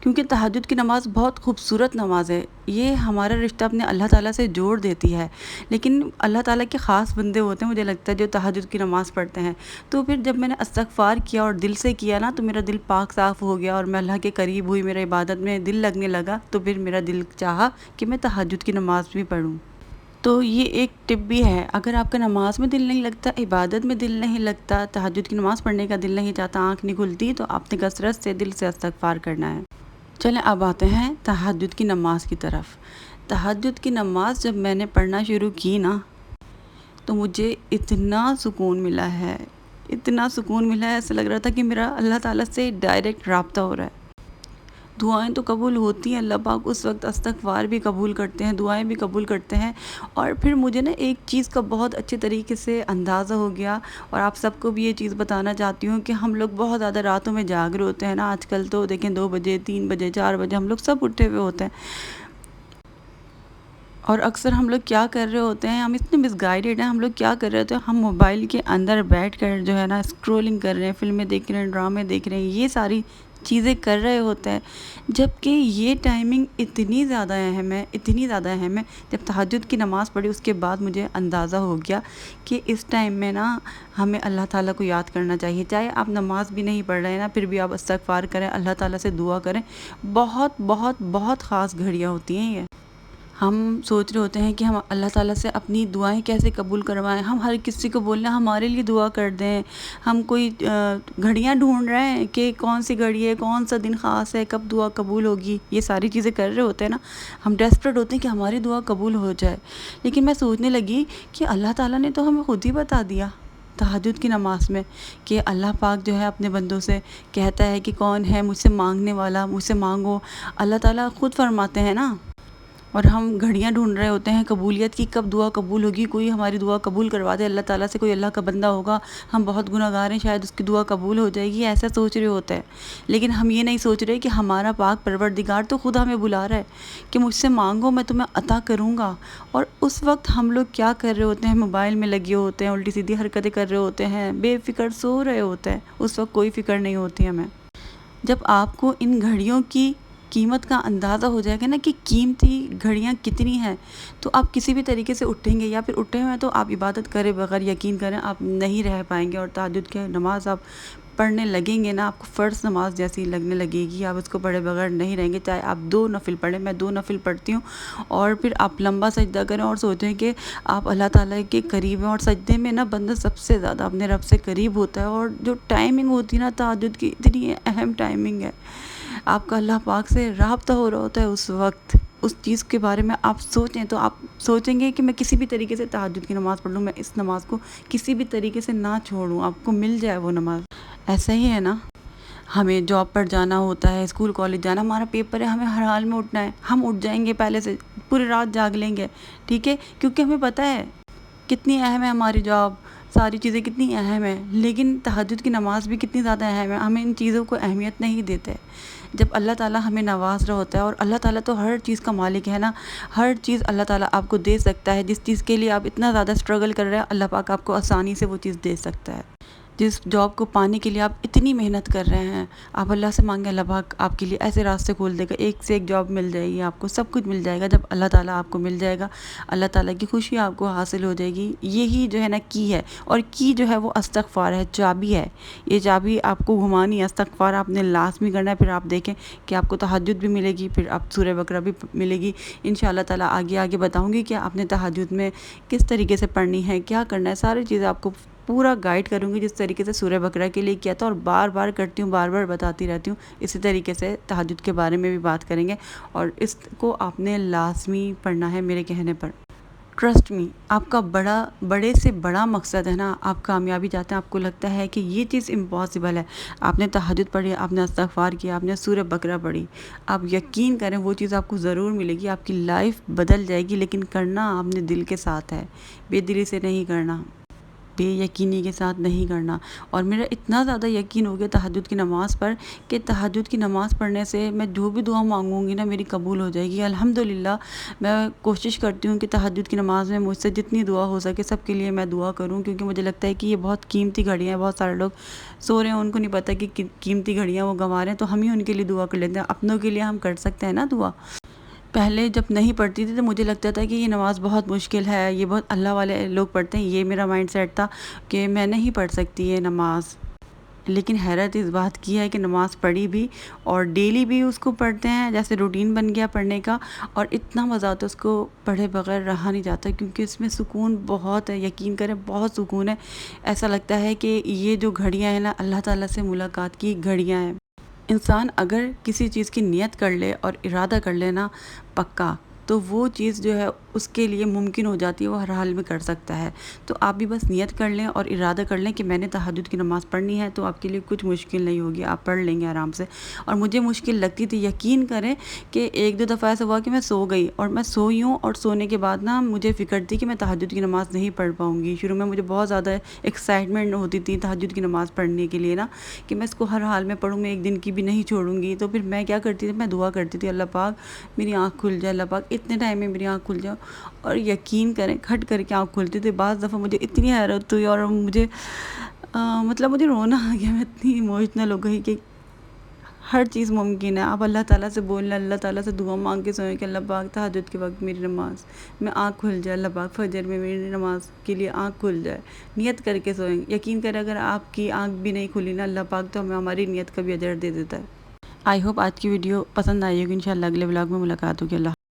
کیونکہ تہجد کی نماز بہت خوبصورت نماز ہے، یہ ہمارا رشتہ اپنے اللہ تعالیٰ سے جوڑ دیتی ہے۔ لیکن اللہ تعالیٰ کے خاص بندے ہوتے ہیں، مجھے لگتا ہے، جو تہجد کی نماز پڑھتے ہیں۔ تو پھر جب میں نے استغفار کیا اور دل سے کیا نا، تو میرا دل پاک صاف ہو گیا اور میں اللہ کے قریب ہوئی، میرا عبادت میں دل لگنے لگا، تو پھر میرا دل چاہا کہ میں تہجد کی نماز بھی پڑھوں۔ تو یہ ایک ٹپ بھی ہے، اگر آپ کا نماز میں دل نہیں لگتا، عبادت میں دل نہیں لگتا، تہجد کی نماز پڑھنے کا دل نہیں چاہتا، آنکھ نہیں کھلتی، تو آپ نے کثرت سے دل سے استغفار کرنا ہے۔ چلیں اب آتے ہیں تہجد کی نماز کی طرف۔ تہجد کی نماز جب میں نے پڑھنا شروع کی نا، تو مجھے اتنا سکون ملا ہے، اتنا سکون ملا ہے، ایسا لگ رہا تھا کہ میرا اللہ تعالیٰ سے ڈائریکٹ رابطہ ہو رہا ہے۔ دعائیں تو قبول ہوتی ہیں، اللہ پاک اس وقت استغفار بھی قبول کرتے ہیں، دعائیں بھی قبول کرتے ہیں۔ اور پھر مجھے نا ایک چیز کا بہت اچھے طریقے سے اندازہ ہو گیا، اور آپ سب کو بھی یہ چیز بتانا چاہتی ہوں کہ ہم لوگ بہت زیادہ راتوں میں جاگ رہے ہوتے ہیں نا، آج کل تو دیکھیں 2 بجے 3 بجے 4 بجے ہم لوگ سب اٹھے ہوئے ہوتے ہیں، اور اکثر ہم لوگ کیا کر رہے ہوتے ہیں، ہم اتنے مس گائیڈڈ ہیں، ہم لوگ کیا کر رہے ہوتے ہیں، ہم موبائل کے اندر بیٹھ کر جو ہے نا اسکرولنگ کر رہے ہیں، فلمیں دیکھ رہے ہیں، ڈرامے دیکھ رہے ہیں، یہ ساری چیزیں کر رہے ہوتے ہیں، جبکہ یہ ٹائمنگ اتنی زیادہ اہم ہے، اتنی زیادہ اہم ہے۔ جب تہجد کی نماز پڑھی اس کے بعد مجھے اندازہ ہو گیا کہ اس ٹائم میں نا ہمیں اللہ تعالیٰ کو یاد کرنا چاہیے، چاہے آپ نماز بھی نہیں پڑھ رہے ہیں نا، پھر بھی آپ استغفار کریں، اللہ تعالیٰ سے دعا کریں۔ بہت بہت بہت خاص گھڑیاں ہوتی ہیں یہ۔ ہم سوچ رہے ہوتے ہیں کہ ہم اللہ تعالیٰ سے اپنی دعائیں کیسے قبول کروائیں، ہم ہر کسی کو بول رہے ہیں ہمارے لیے دعا کر دیں، ہم کوئی گھڑیاں ڈھونڈ رہے ہیں کہ کون سی گھڑی ہے، کون سا دن خاص ہے، کب دعا قبول ہوگی، یہ ساری چیزیں کر رہے ہوتے ہیں نا، ہم ڈیسپریٹ ہوتے ہیں کہ ہماری دعا قبول ہو جائے۔ لیکن میں سوچنے لگی کہ اللہ تعالیٰ نے تو ہمیں خود ہی بتا دیا تہجد کی نماز میں کہ اللہ پاک جو ہے اپنے بندوں سے کہتا ہے کہ کون ہے مجھ سے مانگنے والا، مجھ سے مانگو، اللہ تعالیٰ خود فرماتے ہیں نا۔ اور ہم گھڑیاں ڈھونڈ رہے ہوتے ہیں قبولیت کی، کب دعا قبول ہوگی، کوئی ہماری دعا قبول کروا دے اللہ تعالیٰ سے، کوئی اللہ کا بندہ ہوگا، ہم بہت گناہ گار ہیں، شاید اس کی دعا قبول ہو جائے گی، ایسا سوچ رہے ہوتے ہیں۔ لیکن ہم یہ نہیں سوچ رہے کہ ہمارا پاک پروردگار تو خود ہمیں بلا رہا ہے کہ مجھ سے مانگو میں تمہیں عطا کروں گا۔ اور اس وقت ہم لوگ کیا کر رہے ہوتے ہیں، موبائل میں لگے ہوتے ہیں، الٹی سیدھی حرکتیں کر رہے ہوتے ہیں، بے فکر سو رہے ہوتے ہیں، اس وقت کوئی فکر نہیں ہوتی ہمیں۔ جب آپ کو ان گھڑیوں کی قیمت کا اندازہ ہو جائے گا نا کہ قیمتی گھڑیاں کتنی ہیں، تو آپ کسی بھی طریقے سے اٹھیں گے، یا پھر اٹھے ہوئے ہیں تو آپ عبادت کرے بغیر یقین کریں آپ نہیں رہ پائیں گے، اور تہجد کی نماز آپ پڑھنے لگیں گے نا، آپ کو فرض نماز جیسی لگنے لگے گی، آپ اس کو پڑھے بغیر نہیں رہیں گے، چاہے آپ 2 نفل پڑھیں، میں 2 نفل پڑھتی ہوں، اور پھر آپ لمبا سجدہ کریں اور سوچیں کہ آپ اللہ تعالیٰ کے قریب ہیں، اور سجدے میں نا بندہ سب سے زیادہ اپنے رب سے قریب ہوتا ہے، اور جو ٹائمنگ ہوتی ہے نا تہجد کی، اتنی اہم ٹائمنگ ہے، آپ کا اللہ پاک سے رابطہ ہو رہا ہوتا ہے اس وقت، اس چیز کے بارے میں آپ سوچیں تو آپ سوچیں گے کہ میں کسی بھی طریقے سے تہجد کی نماز پڑھ لوں، میں اس نماز کو کسی بھی طریقے سے نہ چھوڑوں، آپ کو مل جائے وہ نماز۔ ایسا ہی ہے نا، ہمیں جاب پر جانا ہوتا ہے، اسکول کالج جانا، ہمارا پیپر ہے، ہمیں ہر حال میں اٹھنا ہے، ہم اٹھ جائیں گے پہلے سے، پوری رات جاگ لیں گے، ٹھیک ہے، کیونکہ ہمیں پتہ ہے کتنی اہم ہے ہماری جاب، ساری چیزیں کتنی اہم ہیں، لیکن تہجد کی نماز بھی کتنی زیادہ اہم ہے، ہمیں ان چیزوں کو اہمیت نہیں دیتے۔ جب اللہ تعالیٰ ہمیں نواز رہا ہوتا ہے، اور اللہ تعالیٰ تو ہر چیز کا مالک ہے نا، ہر چیز اللہ تعالیٰ آپ کو دے سکتا ہے، جس چیز کے لیے آپ اتنا زیادہ اسٹرگل کر رہے ہیں، اللہ پاک آپ کو آسانی سے وہ چیز دے سکتا ہے۔ جس جاب کو پانے کے لیے آپ اتنی محنت کر رہے ہیں، آپ اللہ سے مانگیں، اللہ پاک آپ کے لیے ایسے راستے کھول دے گا، ایک سے ایک جاب مل جائے گی، آپ کو سب کچھ مل جائے گا، جب اللہ تعالیٰ آپ کو مل جائے گا، اللہ تعالیٰ کی خوشی آپ کو حاصل ہو جائے گی۔ یہی جو ہے نا کی ہے، اور کی جو ہے وہ استغفار ہے، چابی ہے، یہ چابی آپ کو گھمانی ہے، استغفار آپ نے لازمی کرنا ہے، پھر آپ دیکھیں کہ آپ کو تہجد بھی ملے گی، پھر آپ سورہ بقرہ بھی ملے گی، انشاءاللہ تعالیٰ آگے آگے بتاؤں گی کہ آپ نے تہجد میں کس طریقے سے پڑھنی ہے، کیا کرنا ہے، ساری چیزیں آپ کو پورا گائیڈ کروں گی، جس طریقے سے سورہ بقرہ کے لیے کیا تھا، اور بار بار کرتی ہوں، بار بار بتاتی رہتی ہوں، اسی طریقے سے تہجد کے بارے میں بھی بات کریں گے، اور اس کو آپ نے لازمی پڑھنا ہے میرے کہنے پر۔ ٹرسٹ می، آپ کا بڑے سے بڑا مقصد ہے نا، آپ کامیابی چاہتے ہیں، آپ کو لگتا ہے کہ یہ چیز امپاسبل ہے، آپ نے تہجد پڑھی، آپ نے استغفار کیا، آپ نے سورہ بقرہ پڑھی، آپ یقین کریں وہ چیز آپ کو ضرور ملے گی، آپ کی لائف بدل جائے گی، لیکن کرنا آپ نے دل کے ساتھ ہے، بے دلی سے نہیں کرنا۔ بے یقینی کے ساتھ نہیں کرنا۔ اور میرا اتنا زیادہ یقین ہو گیا تہجد کی نماز پر کہ تہجد کی نماز پڑھنے سے میں جو بھی دعا مانگوں گی نا میری قبول ہو جائے گی الحمدللہ۔ میں کوشش کرتی ہوں کہ تہجد کی نماز میں مجھ سے جتنی دعا ہو سکے سب کے لیے میں دعا کروں، کیونکہ مجھے لگتا ہے کہ یہ بہت قیمتی گھڑیاں ہیں۔ بہت سارے لوگ سو رہے ہیں، ان کو نہیں پتہ کہ قیمتی گھڑیاں وہ گنوا رہے ہیں، تو ہم ہی ان کے لیے دعا کر لیتے ہیں۔ اپنوں کے لیے ہم کر سکتے ہیں نا دعا۔ پہلے جب نہیں پڑھتی تھی تو مجھے لگتا تھا کہ یہ نماز بہت مشکل ہے، یہ بہت اللہ والے لوگ پڑھتے ہیں، یہ میرا مائنڈ سیٹ تھا کہ میں نہیں پڑھ سکتی یہ نماز۔ لیکن حیرت اس بات کی ہے کہ نماز پڑھی بھی اور ڈیلی بھی اس کو پڑھتے ہیں، جیسے روٹین بن گیا پڑھنے کا، اور اتنا مزہ آتا ہے اس کو پڑھے بغیر رہا نہیں جاتا، کیونکہ اس میں سکون بہت ہے، یقین کریں بہت سکون ہے۔ ایسا لگتا ہے کہ یہ جو گھڑیاں ہیں نا اللہ تعالیٰ سے ملاقات کی گھڑیاں ہیں۔ انسان اگر کسی چیز کی نیت کر لے اور ارادہ کر لے نا پکا، تو وہ چیز جو ہے اس کے لیے ممکن ہو جاتی ہے، وہ ہر حال میں کر سکتا ہے۔ تو آپ بھی بس نیت کر لیں اور ارادہ کر لیں کہ میں نے تہجد کی نماز پڑھنی ہے، تو آپ کے لیے کچھ مشکل نہیں ہوگی، آپ پڑھ لیں گے آرام سے۔ اور مجھے مشکل لگتی تھی، یقین کریں کہ ایک دو دفعہ ایسا ہوا کہ میں سو گئی، اور میں سوئی ہوں اور سونے کے بعد نا مجھے فکر تھی کہ میں تہجد کی نماز نہیں پڑھ پاؤں گی۔ شروع میں مجھے بہت زیادہ ایکسائٹمنٹ ہوتی تھی تہجد کی نماز پڑھنے کے لیے نا، کہ میں اس کو ہر حال میں پڑھوں، میں ایک دن کی بھی نہیں چھوڑوں گی۔ تو پھر میں کیا کرتی تھی، میں دعا کرتی تھی اللہ پاک میری آنکھ کھل جائے، اللہ پاک اتنے ٹائم میں میری آنکھ کھل جائے، اور یقین کریں کھٹ کر کے آنکھ کھلتی تھی۔ بعض دفعہ مجھے اتنی حیرت ہوئی اور مجھے مطلب مجھے رونا آ گیا، میں اتنی ایموشنل ہو گئی کہ ہر چیز ممکن ہے۔ آپ اللہ تعالیٰ سے بولنا، اللہ تعالیٰ سے دعا مانگ کے سوئیں کہ اللہ پاک تہجد کے وقت میری نماز میں آنکھ کھل جائے، اللہ پاک فجر میں میری نماز کے لیے آنکھ کھل جائے، نیت کر کے سوئیں۔ یقین کریں اگر آپ کی آنکھ بھی نہیں کھلی نا اللہ پاک تو ہمیں ہماری نیت کا بھی اجر دے دیتا ہے۔ آئی ہوپ آج کی ویڈیو پسند آئی ہوگی، انشاءاللہ اگلے ولاگ میں ملاقات ہوگی۔ اللہ